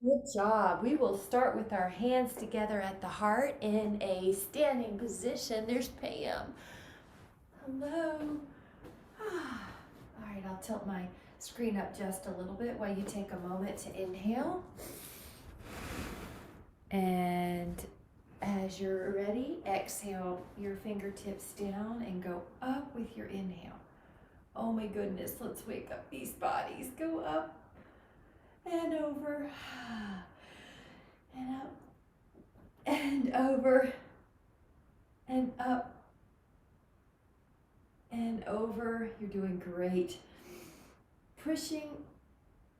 Good job. We will start with our hands together at the heart in a standing position. There's Pam. Hello. All right, I'll tilt my screen up just a little bit while you take a moment to inhale. And as you're ready, exhale your fingertips down and go up with your inhale. Oh my goodness, let's wake up these bodies. Go up and over and up and over and up and over. You're doing great. Pushing,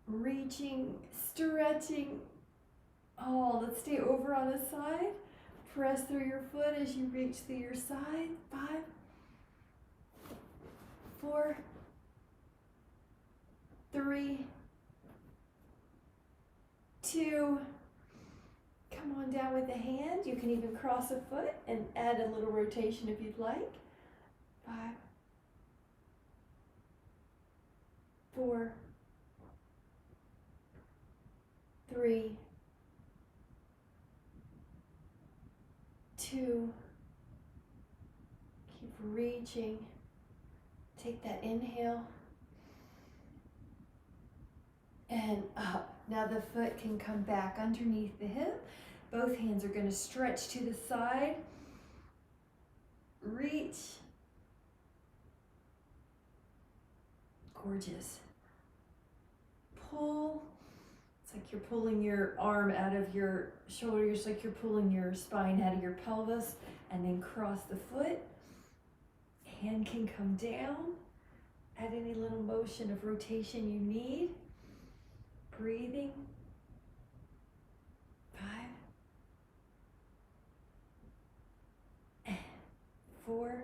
reaching, stretching. Oh, let's stay over on the side. Press through your foot as you reach through your side. 5, 4, 3, 2. Come on down with the hand. You can even cross a foot and add a little rotation if you'd like. 5, 4, 3, 2. Keep reaching. Take that inhale and up. Now the foot can come back underneath the hip. Both hands are going to stretch to the side. Reach. Gorgeous. Pull. It's like you're pulling your arm out of your shoulders, like you're pulling your spine out of your pelvis, and then cross the foot. Hand can come down. Add any little motion of rotation you need. Breathing. 5, 4,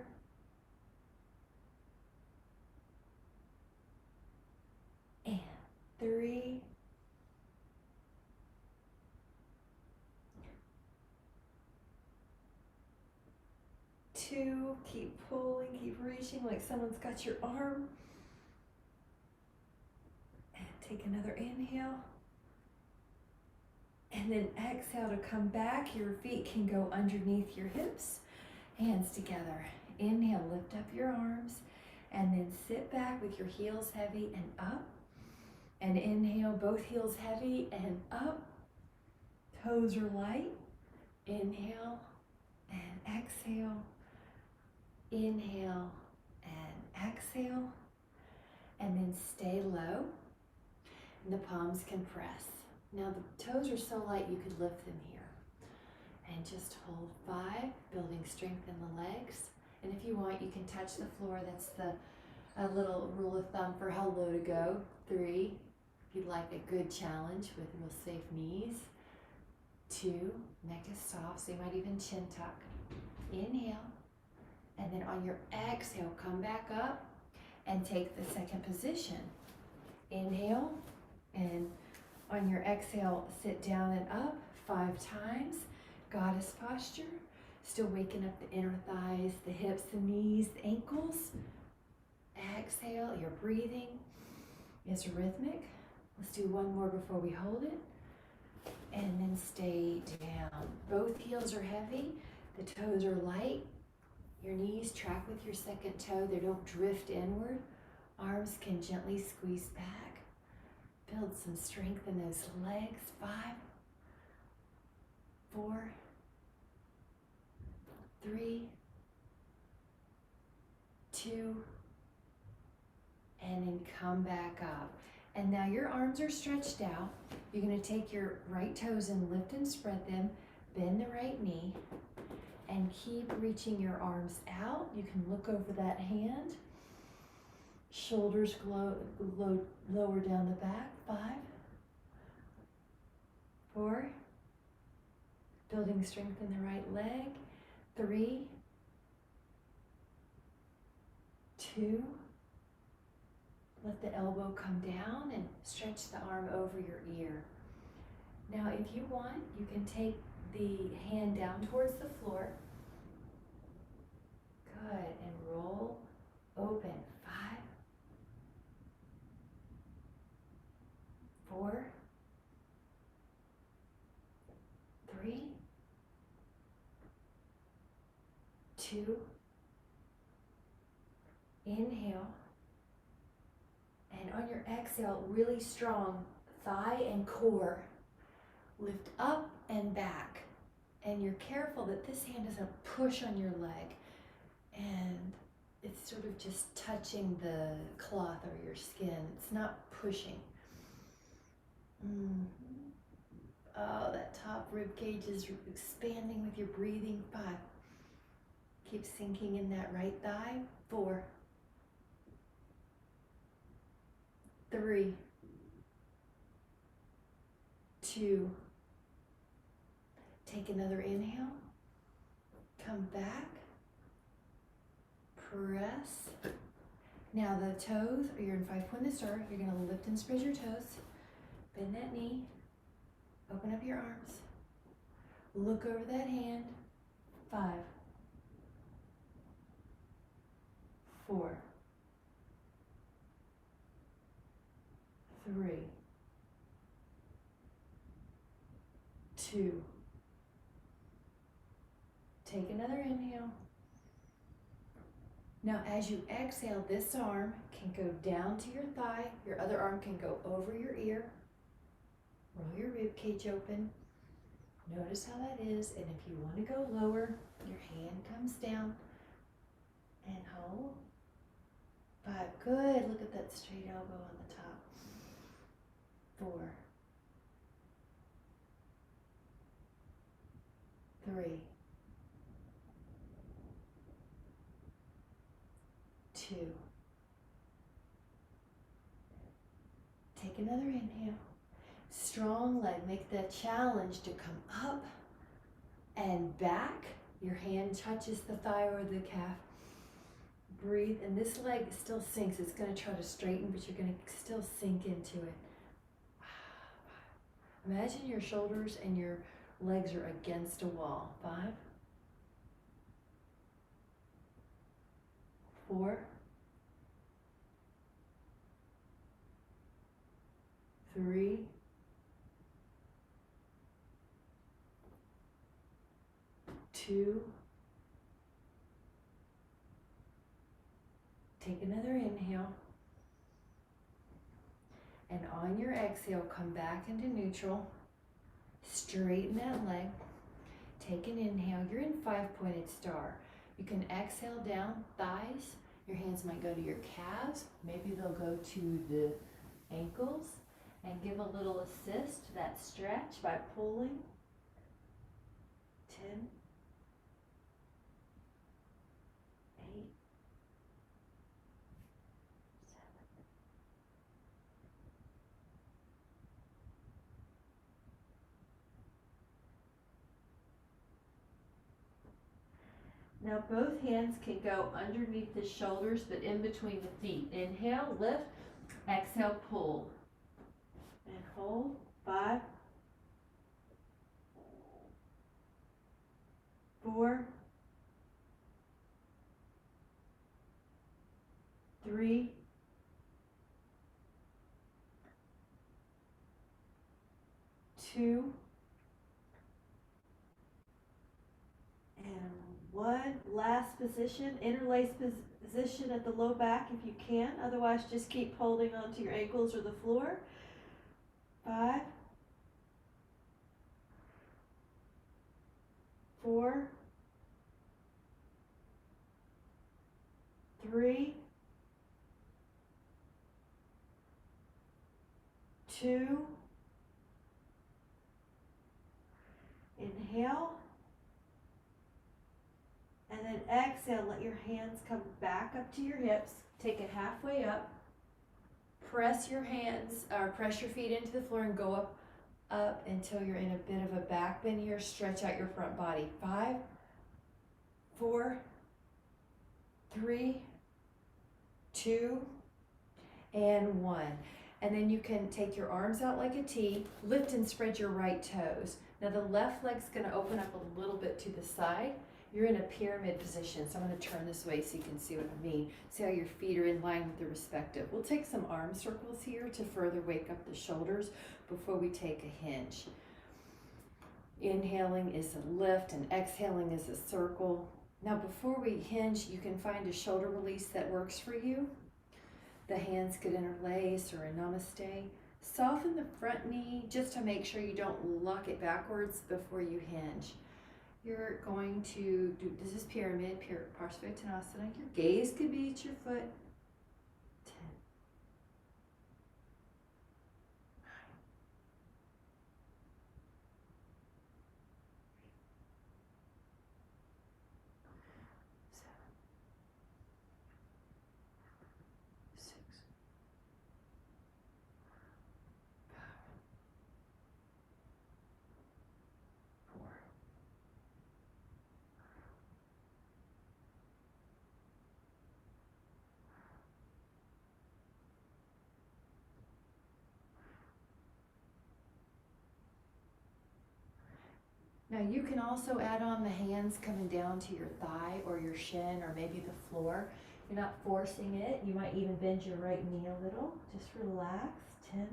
and 3, 2. Keep pulling, keep reaching like someone's got your arm. And take another inhale. And then exhale to come back. Your feet can go underneath your hips. Hands together. Inhale, lift up your arms. And then sit back with your heels heavy and up. And inhale, both heels heavy and up. Toes are light. Inhale and exhale. Inhale and exhale. And then stay low. And the palms can press. Now the toes are so light you could lift them here. And just hold 5, building strength in the legs. And if you want, you can touch the floor. That's a little rule of thumb for how low to go. 3, if you'd like a good challenge with real safe knees. 2, neck is soft, so you might even chin tuck. Inhale. And then on your exhale, come back up and take the second position. Inhale, and on your exhale, sit down and up 5 times. Goddess posture. Still waking up the inner thighs, the hips, the knees, the ankles. Exhale, your breathing is rhythmic. Let's do one more before we hold it. And then stay down. Both heels are heavy. The toes are light. Your knees track with your second toe. They don't drift inward. Arms can gently squeeze back. Build some strength in those legs. 5, 4, 3, 2, and then come back up. And now your arms are stretched out. You're going to take your right toes and lift and spread them. Bend the right knee. And keep reaching your arms out. You can look over that hand. Shoulders lower down the back. 5, 4. Building strength in the right leg. 3, 2. Let the elbow come down and stretch the arm over your ear. Now, if you want, you can take the hand down towards the floor. Good, and roll open. 5, 4, 2. Inhale. And on your exhale, really strong thigh and core. Lift up and back. And you're careful that this hand doesn't push on your leg. And it's sort of just touching the cloth or your skin. It's not pushing. Oh, that top rib cage is expanding with your breathing. 5. Keep sinking in that right thigh. 4. 3. 2. Take another inhale. Come back. Press. Now the toes, you're in 5-pointed star. You're going to lift and spread your toes. Bend that knee. Open up your arms. Look over that hand. 5. 4. 3. 2. Take another inhale. Now as you exhale, this arm can go down to your thigh. Your other arm can go over your ear. Roll your rib cage open. Notice how that is. And if you want to go lower, your hand comes down and hold. 5. Good. Look at that straight elbow on the top. 4. 3. 2. Take another inhale. Strong leg. Make the challenge to come up and back. Your hand touches the thigh or the calf. Breathe, and this leg still sinks. It's going to try to straighten, but you're going to still sink into it. Imagine your shoulders and your legs are against a wall. 5. 4. 3. 2. Take another inhale. And on your exhale, come back into neutral. Straighten that leg. Take an inhale. You're in 5-pointed star. You can exhale down, thighs. Your hands might go to your calves. Maybe they'll go to the ankles. And give a little assist to that stretch by pulling. 10. 8. 7. Now both hands can go underneath the shoulders, but in between the feet. Inhale, lift. Exhale, pull. And hold. 5. 4. 3. 2. And 1. Last position, interlace position at the low back if you can. Otherwise, just keep holding onto your ankles or the floor. 5. 4. 3. 2. Inhale. And then exhale, let your hands come back up to your hips. Take it halfway up. Press your hands, or press your feet into the floor and go up until you're in a bit of a back bend here. Stretch out your front body. 5, 4, 3, 2, and 1. And then you can take your arms out like a T, lift and spread your right toes. Now the left leg's gonna open up a little bit to the side. You're in a pyramid position, so I'm going to turn this way so you can see what I mean. See how your feet are in line with the respective. We'll take some arm circles here to further wake up the shoulders before we take a hinge. Inhaling is a lift and exhaling is a circle. Now before we hinge, you can find a shoulder release that works for you. The hands could interlace or a namaste. Soften the front knee just to make sure you don't lock it backwards before you hinge. You're going to do, this is pyramid, Parsvottanasana. Your gaze could be at your foot. 10, 9, 7, 6, 5, 4, 3. Now you can also add on the hands coming down to your thigh or your shin or maybe the floor. You're not forcing it. You might even bend your right knee a little. Just relax. 10,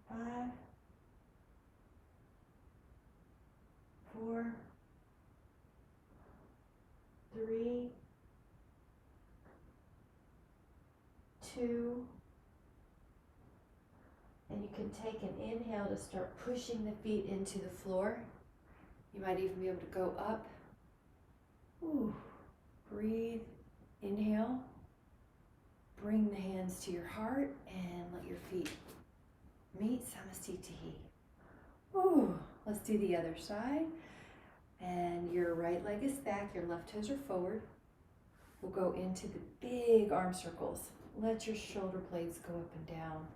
5, 4, 3, 2, and you can take an inhale to start pushing the feet into the floor. You might even be able to go up. Ooh. Breathe, inhale, bring the hands to your heart and let your feet meet, Samasthiti. Ooh. Let's do the other side. And your right leg is back, your left toes are forward. We'll go into the big arm circles. Let your shoulder blades go up and down.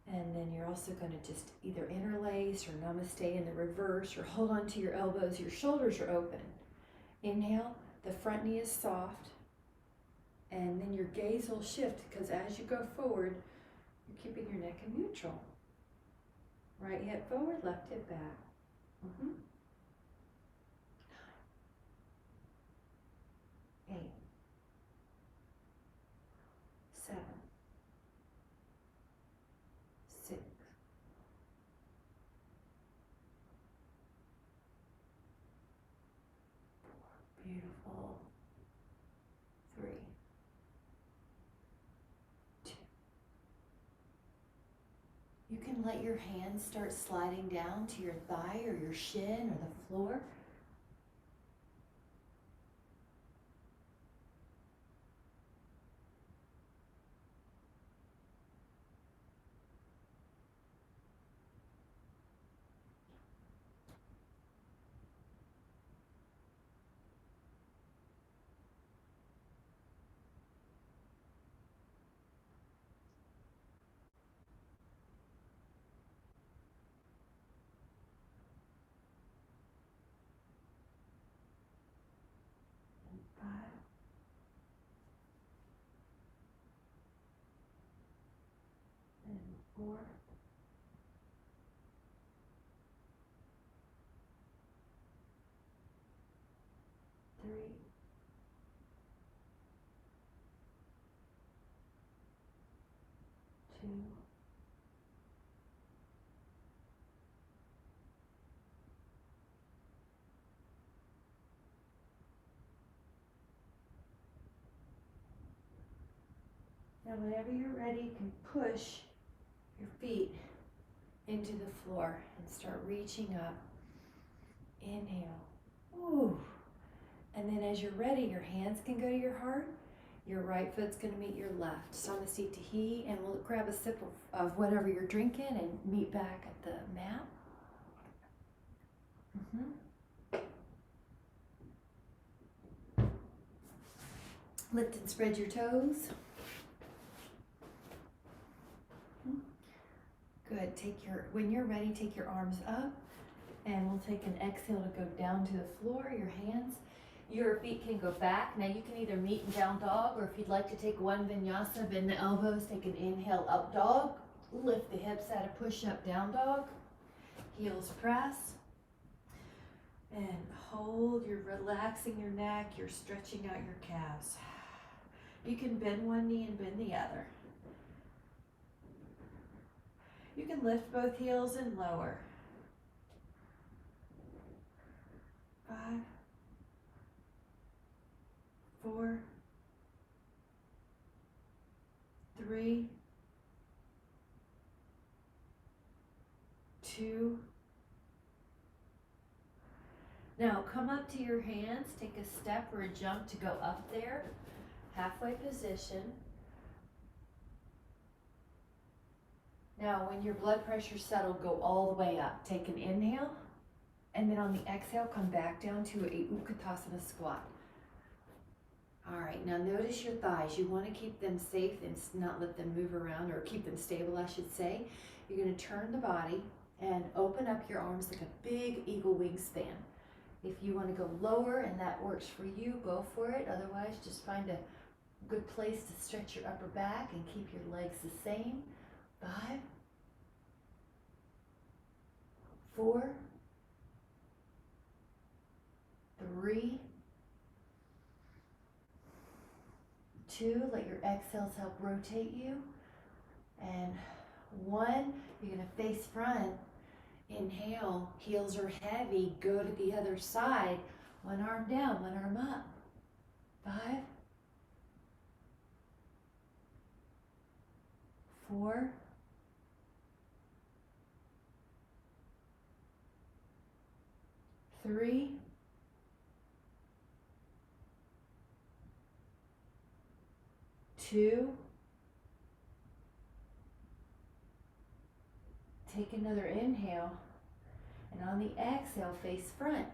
And then you're also going to just either interlace or namaste in the reverse or hold on to your elbows. Your shoulders are open. Inhale, the front knee is soft. And then your gaze will shift because as you go forward, you're keeping your neck in neutral. Right hip forward, left hip back. 9, 8, 7, 6, 4, beautiful, 3, 2. You can let your hands start sliding down to your thigh or your shin or the floor. And 4, 3, 2, now whenever you're ready, you can push your feet into the floor and start reaching up. Inhale. Ooh. And then as you're ready, your hands can go to your heart. Your right foot's going to meet your left. Samasthiti, and we'll grab a sip of whatever you're drinking and meet back at the mat. Lift and spread your toes. Good. When you're ready, take your arms up, and we'll take an exhale to go down to the floor, your hands. Your feet can go back. Now you can either meet in down dog, or if you'd like to take one vinyasa, bend the elbows, take an inhale, up dog. Lift the hips out of push up, down dog. Heels press. And hold, you're relaxing your neck, you're stretching out your calves. You can bend one knee and bend the other. You can lift both heels and lower. 5, 4, 3, 2. Now come up to your hands, take a step or a jump to go up there. Halfway position. Now when your blood pressure's settled, go all the way up. Take an inhale, and then on the exhale, come back down to a Utkatasana squat. All right, now notice your thighs. You want to keep them safe and not let them move around, or keep them stable, I should say. You're going to turn the body and open up your arms like a big eagle wingspan. If you want to go lower and that works for you, go for it. Otherwise, just find a good place to stretch your upper back and keep your legs the same. 5, 4, 3, 2, let your exhales help rotate you. And 1, you're going to face front. Inhale, heels are heavy, go to the other side. One arm down, one arm up. 5, 4, 3, 2. Take another inhale, and on the exhale, face front.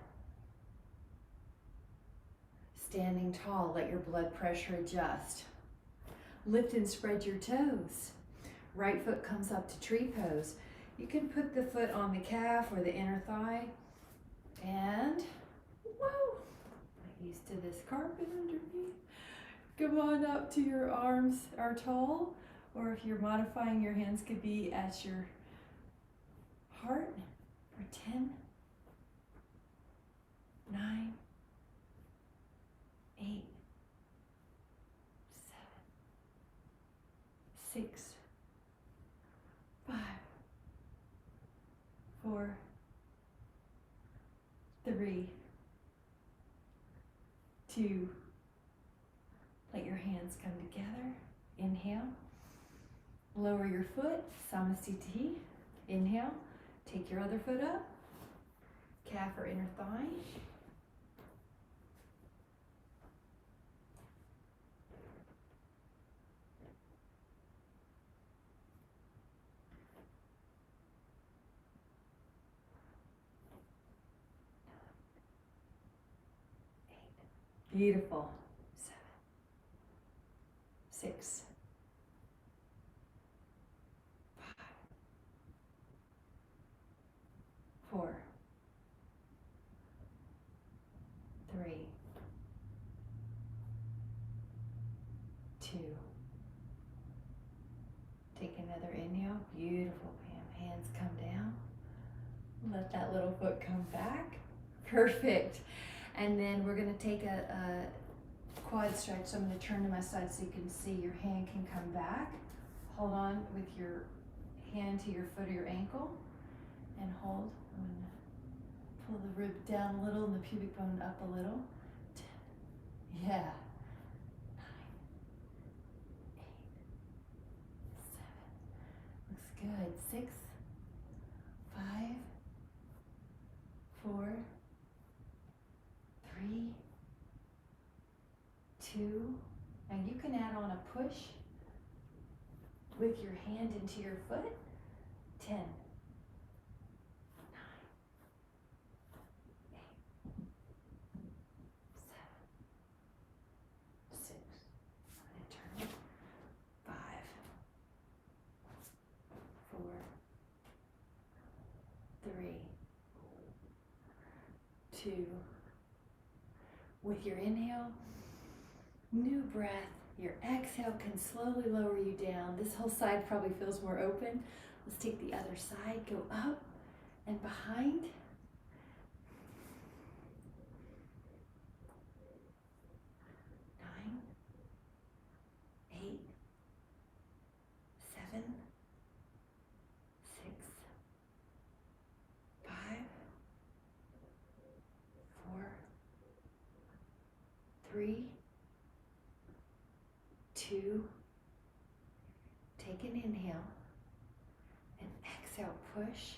Standing tall, let your blood pressure adjust. Lift and spread your toes. Right foot comes up to tree pose. You can put the foot on the calf or the inner thigh, and whoa, I'm used to this carpet underneath. Come on up to your arms are tall, or if you're modifying, your hands could be at your heart for 10, 9, 8, 7, 6, 5, 4, 3, 2. Let your hands come together. Inhale. Lower your foot, Samasthiti. Inhale. Take your other foot up. Calf or inner thigh. Beautiful. 7, 6, 5, 4, 3, 2. Take another inhale. Beautiful, Pam. Hands come down. Let that little foot come back. Perfect. And then we're going to take a quad stretch. So I'm going to turn to my side so you can see your hand can come back. Hold on with your hand to your foot or your ankle and hold. I'm going to pull the rib down a little and the pubic bone up a little. 10, yeah. 9, 8, 7. Looks good. 6, 5, 4, 3, 2, and you can add on a push with your hand into your foot. 10, 9, 8, 7, 6, and turn. 5, 4, 2. With your inhale, new breath. Your exhale can slowly lower you down. This whole side probably feels more open. Let's take the other side, go up and behind. 9, 8, 7, 6, 5, 4, 3, 2, take an inhale, and exhale, push.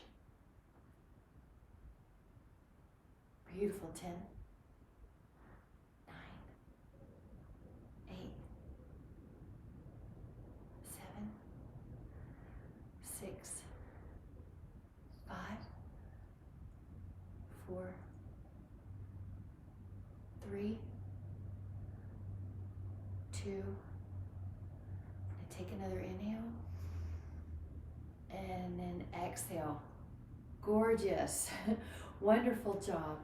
Beautiful. 10, 9, 8, 7, 6, 5, 4, 3, 2, and take another inhale, and then exhale. Gorgeous. Wonderful job.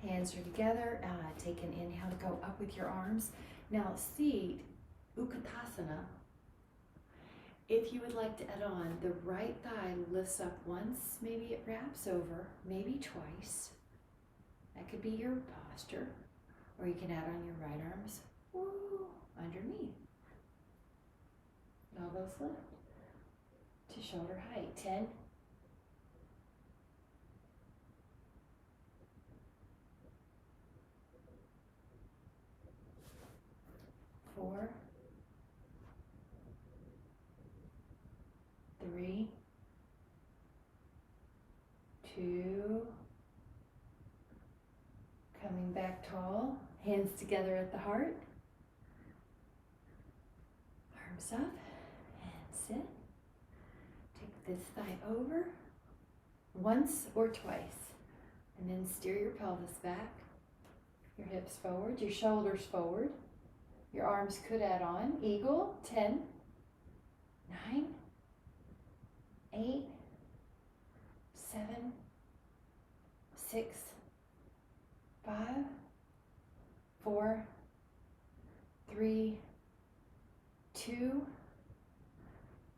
Hands are together. Take an inhale to go up with your arms. Now seat, Utkatasana. If you would like to add on, the right thigh lifts up once, maybe it wraps over, maybe twice. That could be your posture. Or you can add on your right arms, woo, underneath. Elbows lift to shoulder height. 10, 4, 3, 2, coming back tall, hands together at the heart, arms up, and sit. Take this thigh over, once or twice, and then steer your pelvis back, your hips forward, your shoulders forward. Your arms could add on. Eagle. 10, 9, 8, 7, 6, 5, 4, 3, 2,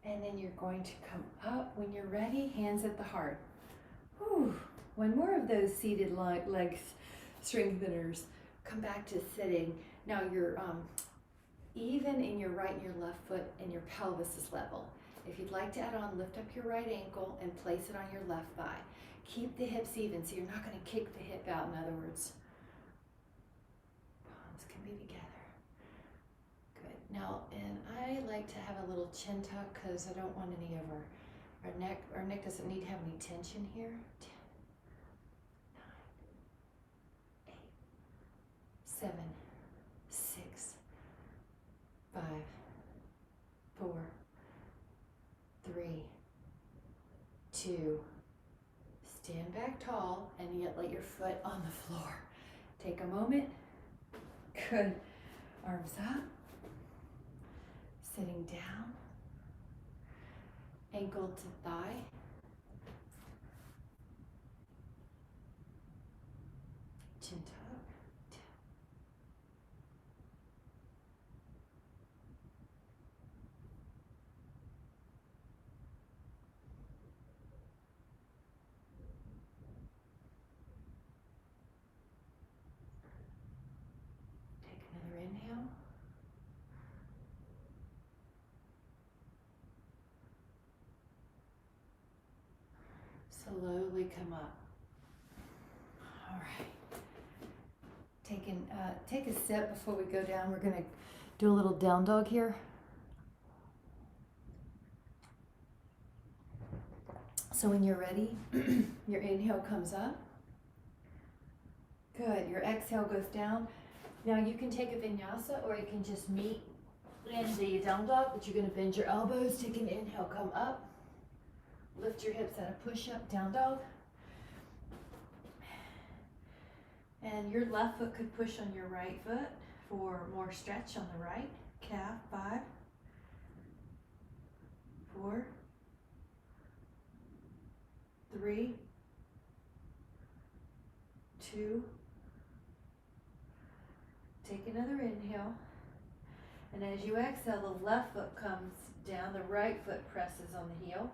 and then you're going to come up when you're ready, hands at the heart. Whew. One more of those seated leg strengtheners. Come back to sitting. Now you're even in your right and your left foot, and your pelvis is level. If you'd like to add on, lift up your right ankle and place it on your left thigh. Keep the hips even, so you're not going to kick the hip out, in other words. Palms can be together. Good. Now, and I like to have a little chin tuck because I don't want any of our neck. Our neck doesn't need to have any tension here. 10, 9, 8, 7, 6, 5, 4, 3, 2, stand back tall, and yet let your foot on the floor. Take a moment. Good. Arms up. Sitting down. Ankle to thigh. Chin tuck. Inhale. Slowly come up. All right. Take a sip before we go down. We're going to do a little down dog here. So when you're ready, your inhale comes up. Good. Your exhale goes down. Now you can take a vinyasa, or you can just meet in the down dog, but you're going to bend your elbows. Take an inhale, come up. Lift your hips at a push-up, down dog. And your left foot could push on your right foot for more stretch on the right. Calf. 5, 4, 3, 2, And as you exhale, the left foot comes down, the right foot presses on the heel.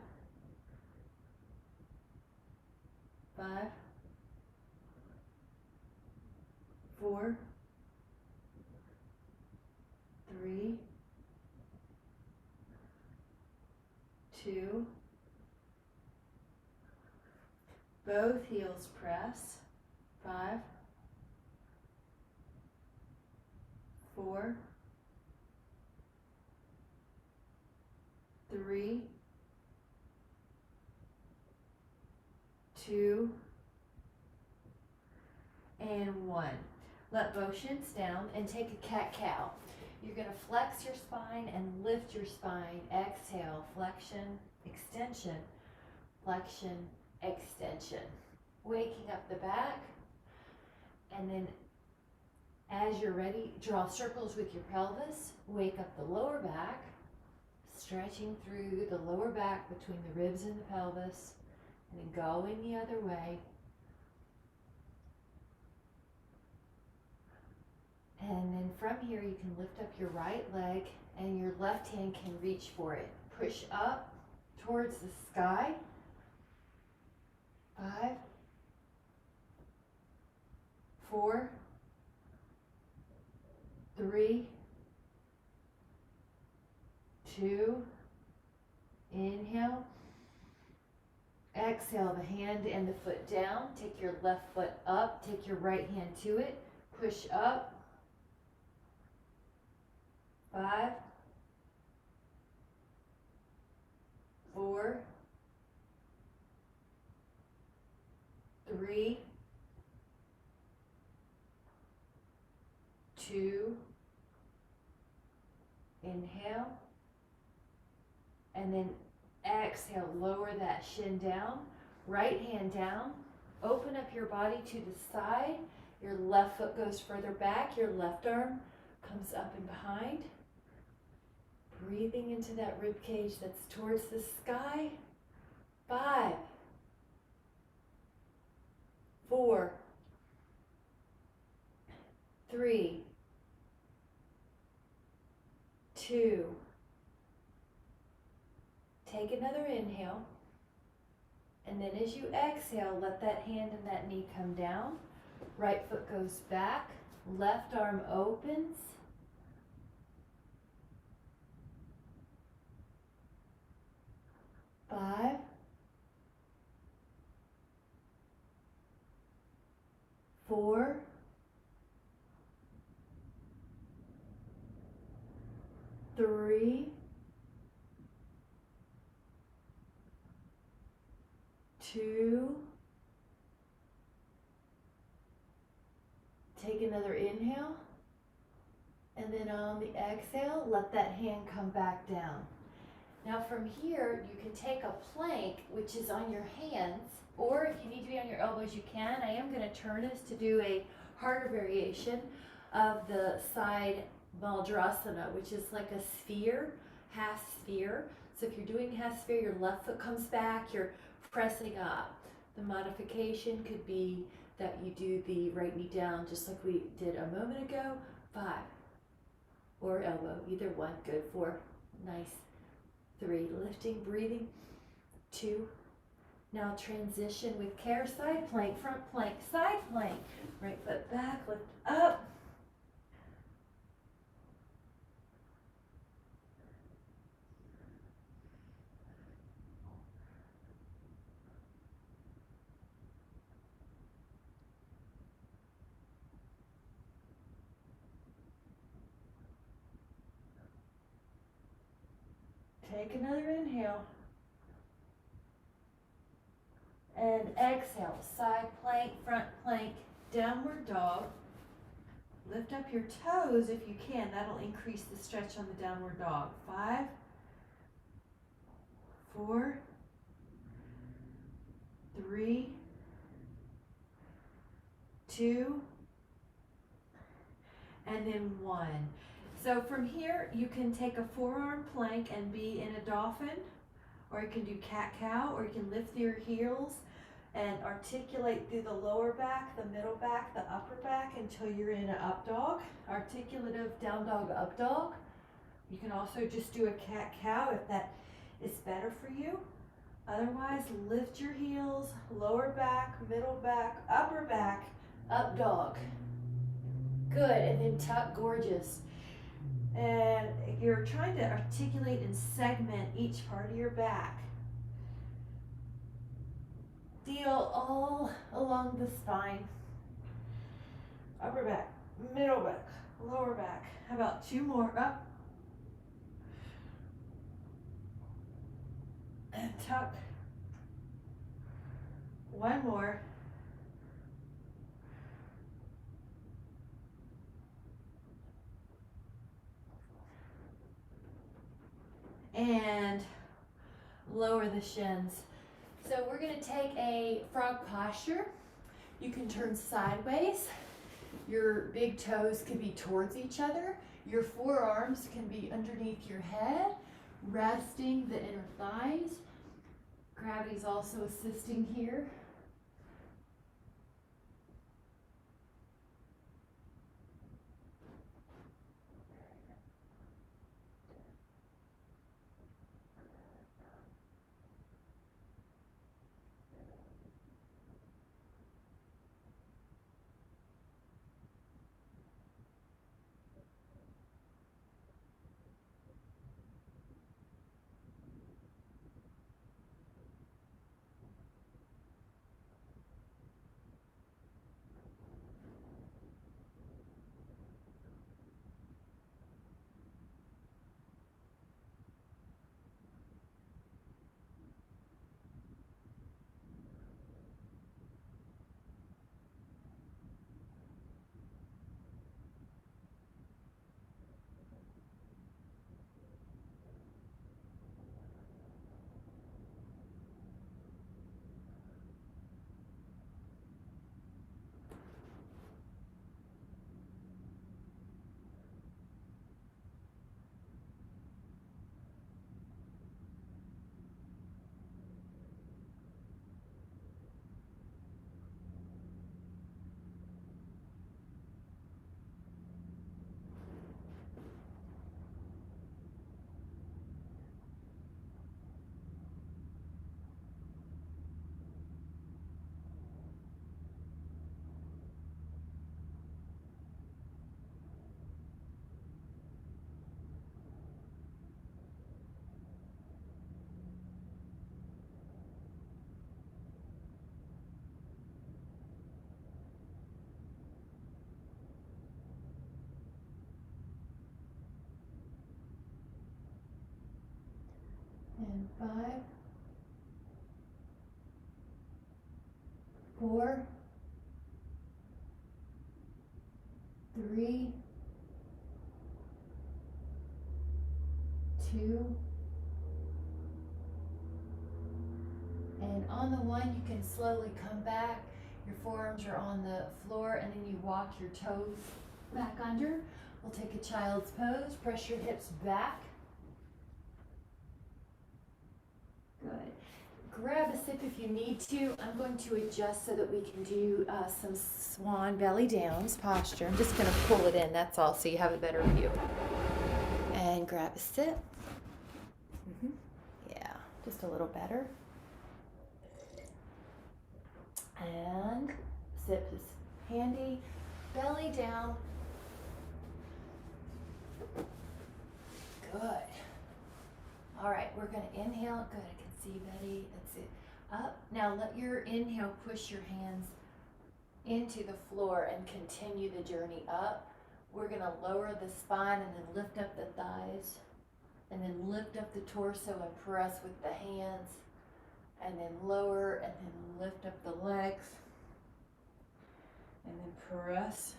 5, 4, 3, 2, both heels press. 5, 4, 3, 2, and 1. Let both shins down and take a cat-cow. You're going to flex your spine and lift your spine. Exhale, flexion, extension, flexion, extension. Waking up the back, and then as you're ready, draw circles with your pelvis. Wake up the lower back, stretching through the lower back between the ribs and the pelvis, and then going the other way. And then from here, you can lift up your right leg, and your left hand can reach for it. Push up towards the sky. 5, 4, 3, 2, inhale. Exhale, the hand and the foot down. Take your left foot up, take your right hand to it. Push up. 5, 4, 3, 2, inhale, and then exhale, lower that shin down, right hand down, open up your body to the side, your left foot goes further back, your left arm comes up and behind, breathing into that rib cage that's towards the sky. 5, 4, 3, 2, take another inhale, and then as you exhale, let that hand and that knee come down, right foot goes back, left arm opens, 5, 4, 3, 2, take another inhale, and then on the exhale, let that hand come back down. Now from here, you can take a plank, which is on your hands, or if you need to be on your elbows, you can. I am going to turn us to do a harder variation of the side Maldrasana, which is like a sphere, half sphere. So if you're doing half sphere, your left foot comes back, you're pressing up. The modification could be that you do the right knee down just like we did a moment ago. 5, or elbow, either one, good. 4, nice. 3, lifting, breathing. 2, now transition with care, side plank, front plank, side plank. Right foot back, lift up. Take another inhale. And exhale, side plank, front plank, downward dog. Lift up your toes if you can. That'll increase the stretch on the downward dog. 5, 4, 3, 2, and then 1. So from here, you can take a forearm plank and be in a dolphin, or you can do cat-cow, or you can lift your heels and articulate through the lower back, the middle back, the upper back until you're in an up dog, articulative down dog, up dog. You can also just do a cat-cow if that is better for you. Otherwise, lift your heels, lower back, middle back, upper back, up dog. Good, and then tuck, gorgeous. And you're trying to articulate and segment each part of your back. Feel all along the spine. Upper back, middle back, lower back. How about 2 more? Up. And tuck. 1 more. And lower the shins. So we're going to take a frog posture. You can turn sideways. Your big toes can be towards each other. Your forearms can be underneath your head, resting the inner thighs. Gravity's also assisting here. And 5, 4, 3, 2, and on the 1 you can slowly come back. Your forearms are on the floor, and then you walk your toes back under. We'll take a child's pose. Press your hips back. Good. Grab a sip if you need to. I'm going to adjust so that we can do some swan belly downs posture. I'm just going to pull it in, that's all, so you have a better view. And grab a sip. Yeah, just a little better. And sip is handy. Belly down. Good. All right, we're going to inhale. Good, I can see Betty. That's it. Up. Now let your inhale push your hands into the floor and continue the journey up. We're going to lower the spine and then lift up the thighs. And then lift up the torso and press with the hands. And then lower and then lift up the legs. And then press.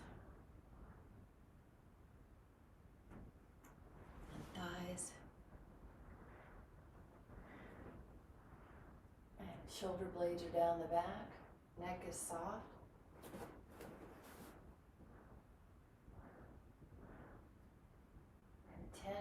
And thighs. And shoulder blades are down the back. Neck is soft. And 10.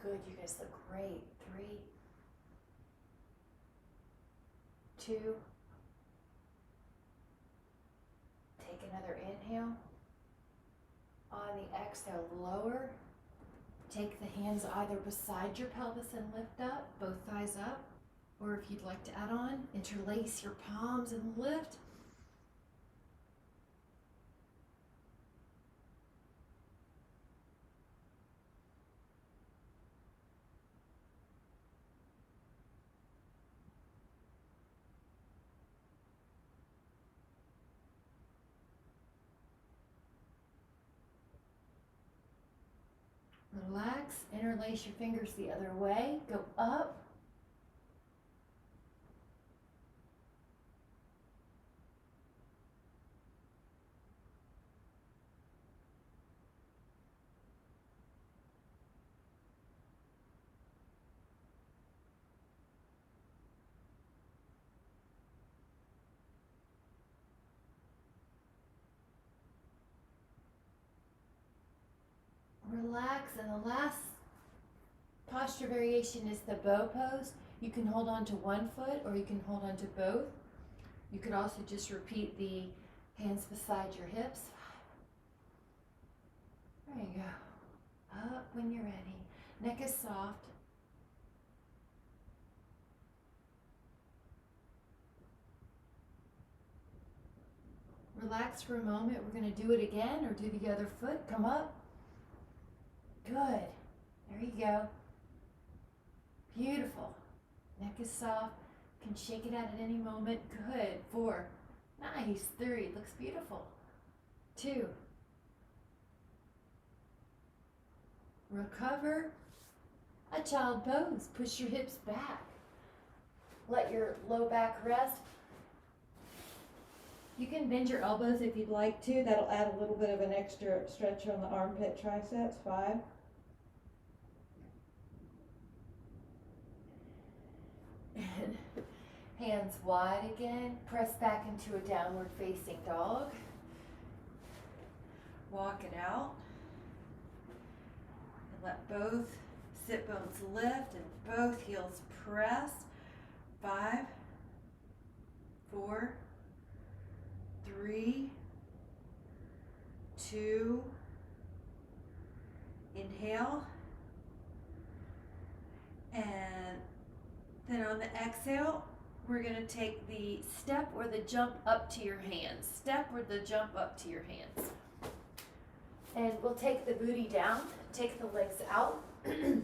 Good, you guys look great. 3, 2. Take another inhale. On the exhale, lower. Take the hands either beside your pelvis and lift up, both thighs up. Or if you'd like to add on, interlace your palms and lift. Relax, interlace your fingers the other way, go up. Relax, and the last posture variation is the bow pose. You can hold on to one foot or you can hold on to both. You could also just repeat the hands beside your hips. There you go. Up when you're ready. Neck is soft. Relax for a moment. We're going to do it again, or do the other foot. Come up. Good. There you go. Beautiful. Neck is soft. Can shake it out at any moment. Good. 4. Nice. 3. Looks beautiful. 2. Recover. A child pose. Push your hips back. Let your low back rest. You can bend your elbows if you'd like to. That'll add a little bit of an extra stretch on the armpit triceps. 5. And hands wide again. Press back into a downward facing dog. Walk it out. And let both sit bones lift and both heels press. 5, 4, 3, 2, inhale, and then on the exhale, we're going to take the step or the jump up to your hands. Step or the jump up to your hands. And we'll take the booty down, take the legs out. Good.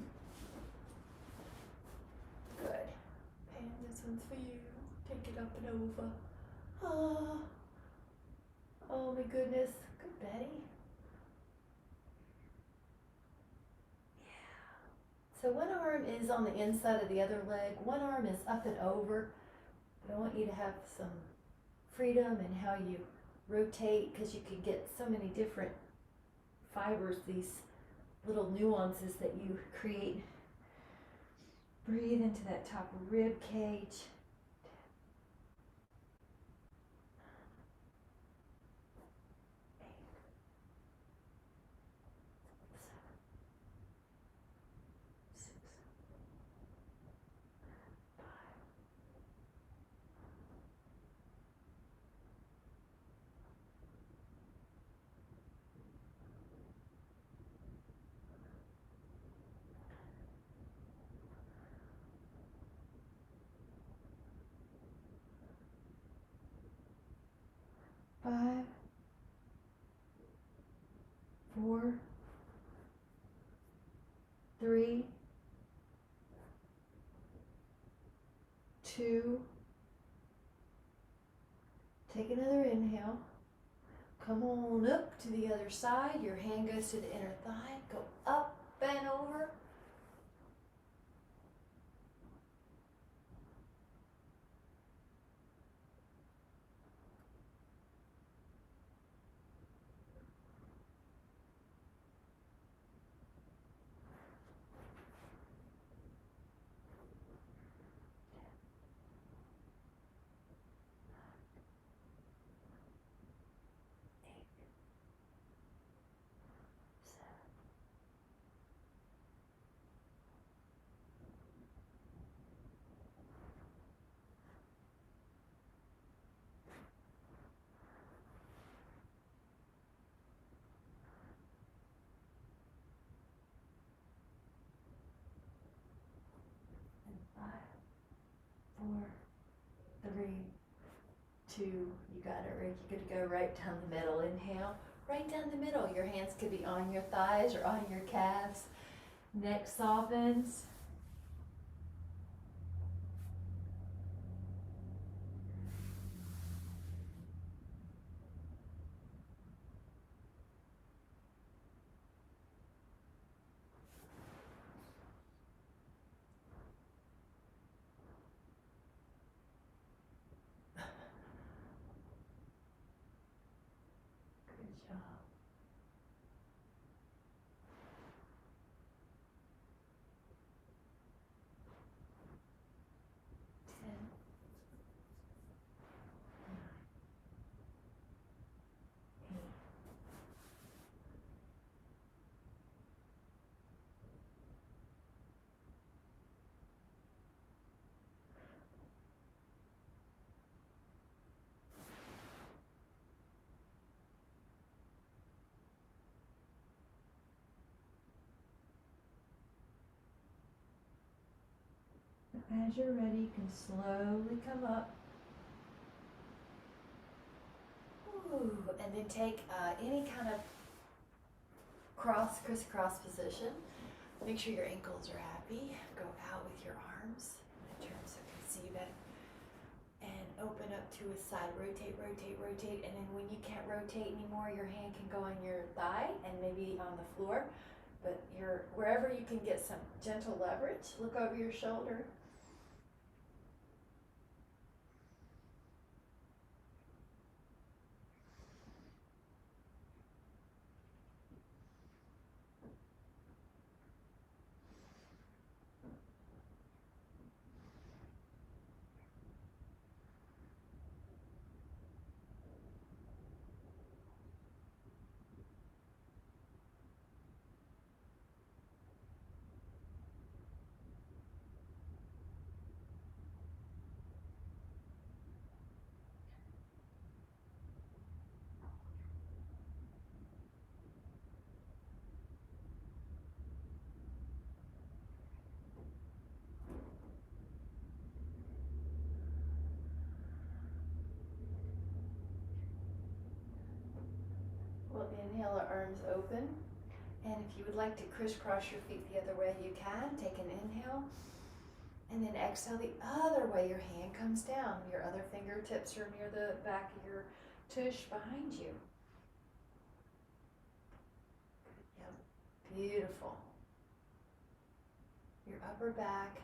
And this one's for you. Take it up and over. Ah. Oh my goodness. Good, Betty. Yeah. So one arm is on the inside of the other leg. One arm is up and over. But I want you to have some freedom in how you rotate, because you can get so many different fibers, these little nuances that you create. Breathe into that top rib cage. 5, 4, 3, 2. Take another inhale. Come on up to the other side. Your hand goes to the inner thigh. Go up and over. 2. You got it, Rick. You're going to go right down the middle. Inhale, right down the middle. Your hands could be on your thighs or on your calves. Neck softens. Good job. 10. As you're ready, you can slowly come up. Ooh, and then take any kind of crisscross position. Make sure your ankles are happy. Go out with your arms. I'm going to turn so I can see you better. And open up to a side. Rotate, rotate, rotate. And then when you can't rotate anymore, your hand can go on your thigh and maybe on the floor. But wherever you can get some gentle leverage, look over your shoulder. We'll inhale, our arms open. And if you would like to crisscross your feet the other way, you can. Take an inhale. And then exhale the other way. Your hand comes down. Your other fingertips are near the back of your tush behind you. Yep. Beautiful. Your upper back.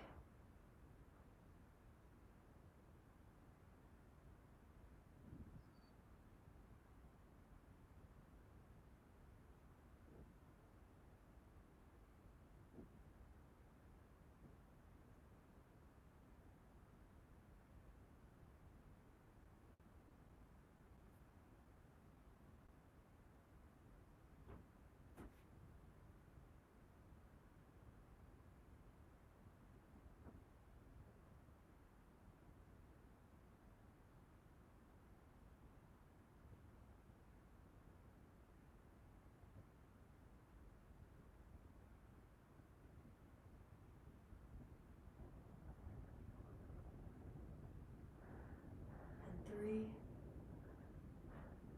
And 3.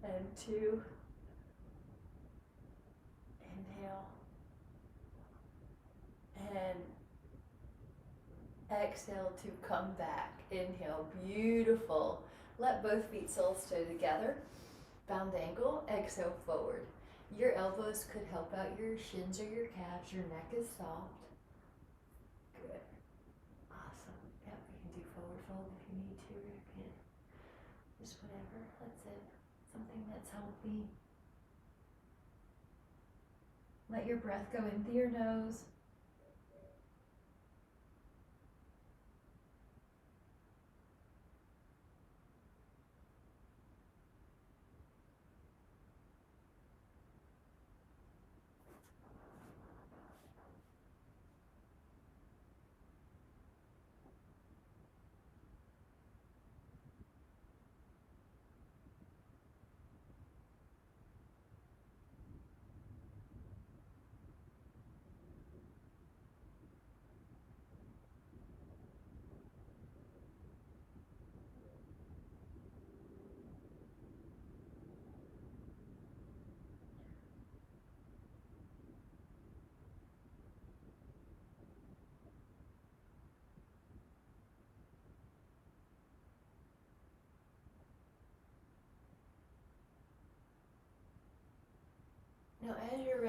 And 2. Inhale. And exhale to come back. Inhale, beautiful. Let both feet soles toe together. Bound ankle, exhale forward. Your elbows could help out your shins or your calves. Your neck is soft. Good. Awesome. Yep, you can do forward fold if you need to, or you can just whatever. That's it. Something that's healthy. Let your breath go in through your nose.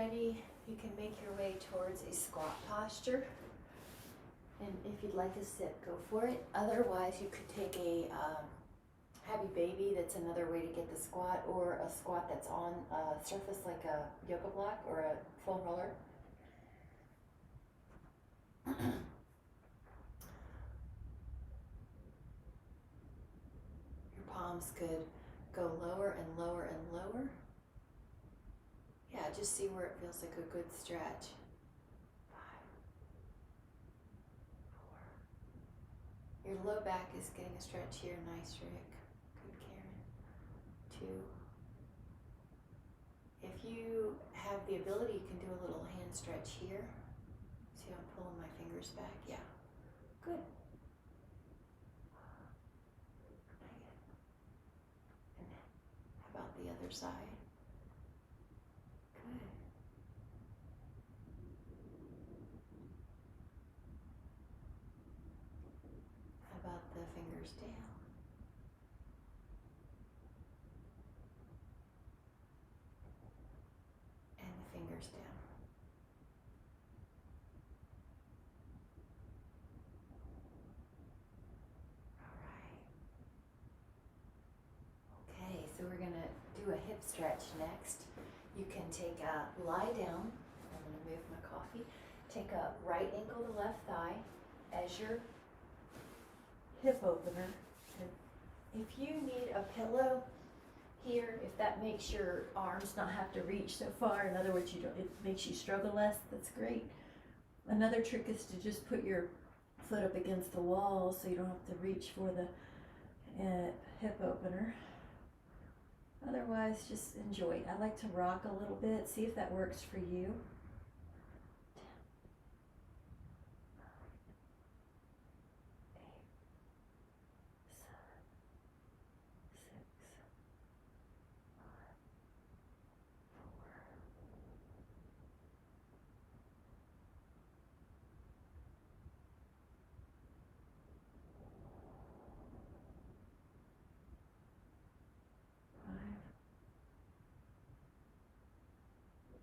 ready, you can make your way towards a squat posture. And if you'd like to sit, go for it. Otherwise, you could take a happy baby. That's another way to get the squat, or a squat that's on a surface like a yoga block or a foam roller. Your palms could go lower and lower and lower. Yeah, just see where it feels like a good stretch. 5, 4. Your low back is getting a stretch here. Nice, Rick. Good, Karen. 2. If you have the ability, you can do a little hand stretch here. See how I'm pulling my fingers back? Yeah. Good. And how about the other side? Good. How about the fingers down? And the fingers down. Okay, so we're going to do a hip stretch next. You can lie down. I'm going to move my coffee. Take a right ankle to left thigh as your hip opener. And if you need a pillow here, if that makes your arms not have to reach so far, in other words, it makes you struggle less, that's great. Another trick is to just put your foot up against the wall so you don't have to reach for the hip opener. Otherwise, just enjoy it. I like to rock a little bit. See if that works for you.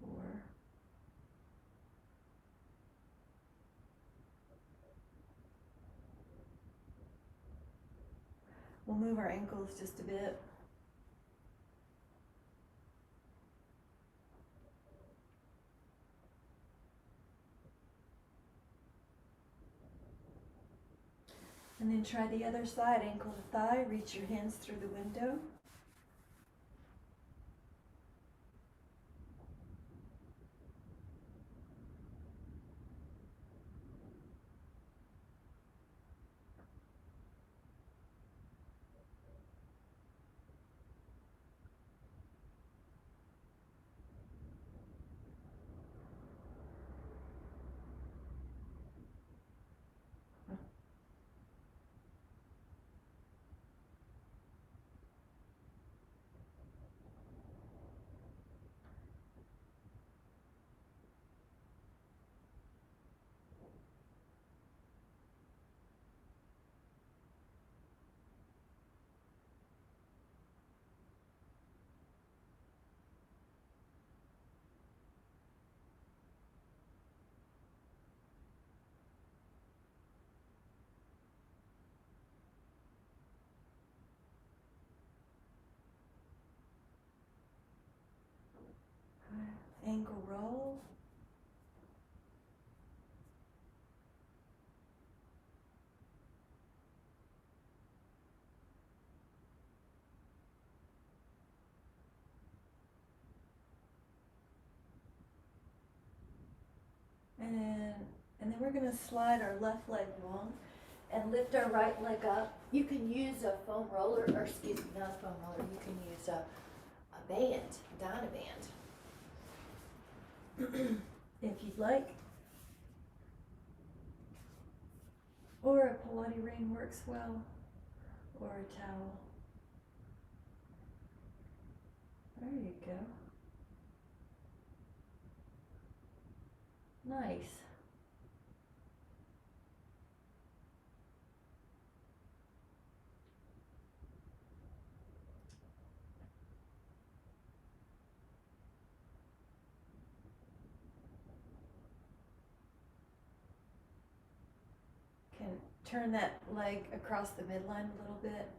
4, we'll move our ankles just a bit. And then try the other side, ankle to thigh, reach your hands through the window. Ankle roll. And then we're going to slide our left leg long and lift our right leg up. You can use a foam roller, or excuse me, not a foam roller. You can use a band, Dynaband, if you'd like. Or a Pilates ring works well, or a towel. There you go. Nice. Turn that leg across the midline a little bit.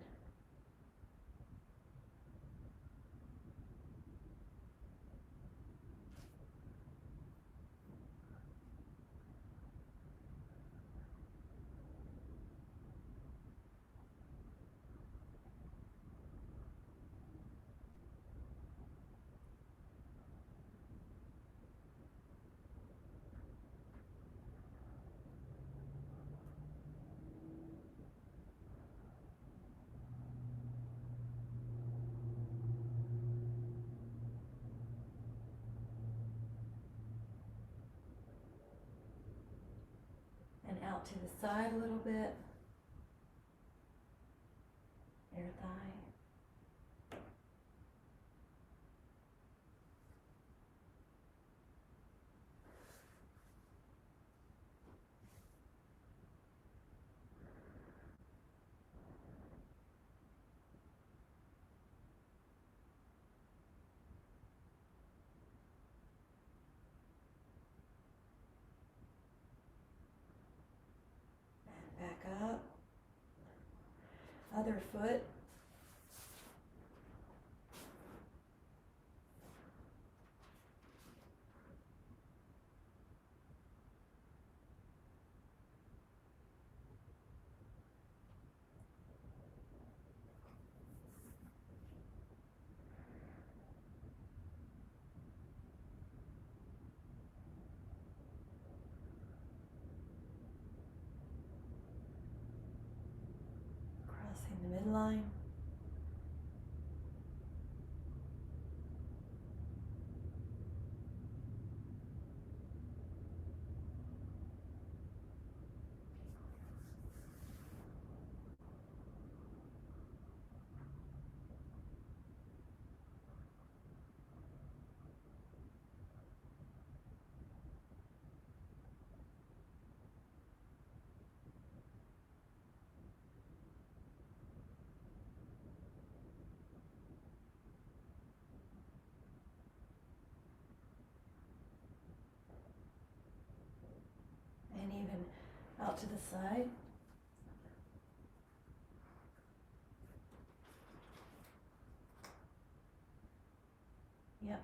And out to the side a little bit. Air thigh. And back up. Other foot. Crossing the midline. And even out to the side. Yep.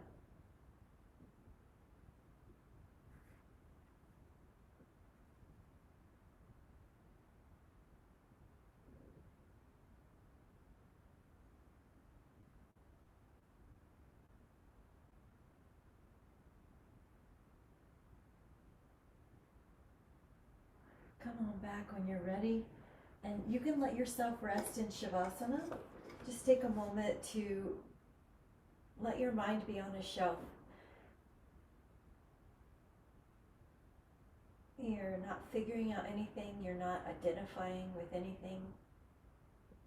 Come on back when you're ready. And you can let yourself rest in Shavasana. Just take a moment to let your mind be on a shelf. You're not figuring out anything. You're not identifying with anything.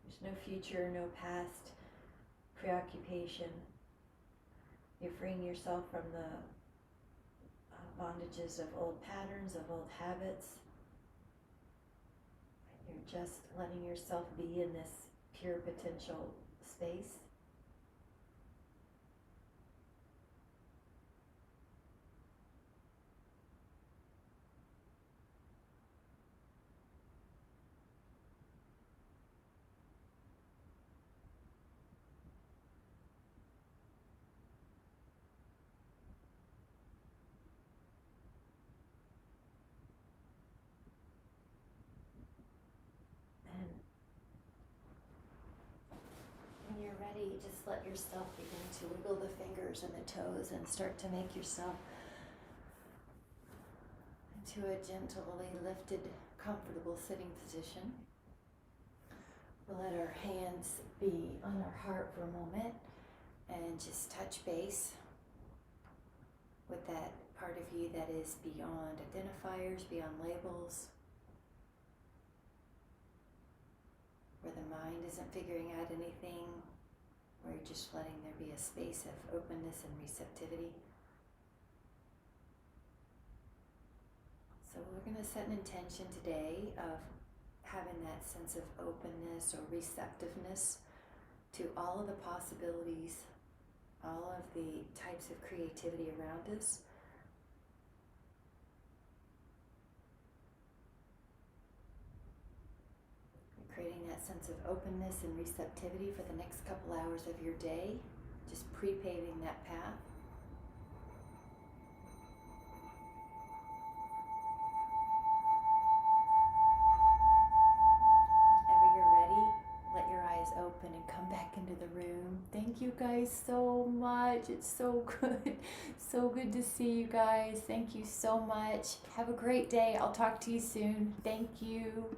There's no future, no past preoccupation. You're freeing yourself from the bondages of old patterns, of old habits. You're just letting yourself be in this pure potential space. When you're ready, just let yourself begin to wiggle the fingers and the toes and start to make yourself into a gently lifted, comfortable sitting position. We'll let our hands be on our heart for a moment and just touch base with that part of you that is beyond identifiers, beyond labels, where the mind isn't figuring out anything, where you're just letting there be a space of openness and receptivity. So we're going to set an intention today of having that sense of openness or receptiveness to all of the possibilities, all of the types of creativity around us. that sense of openness and receptivity for the next couple hours of your day, just pre-paving that path. Whenever you're ready, let your eyes open and come back into the room. Thank you guys so much. It's so good. So good to see you guys. Thank you so much. Have a great day. I'll talk to you soon. Thank you.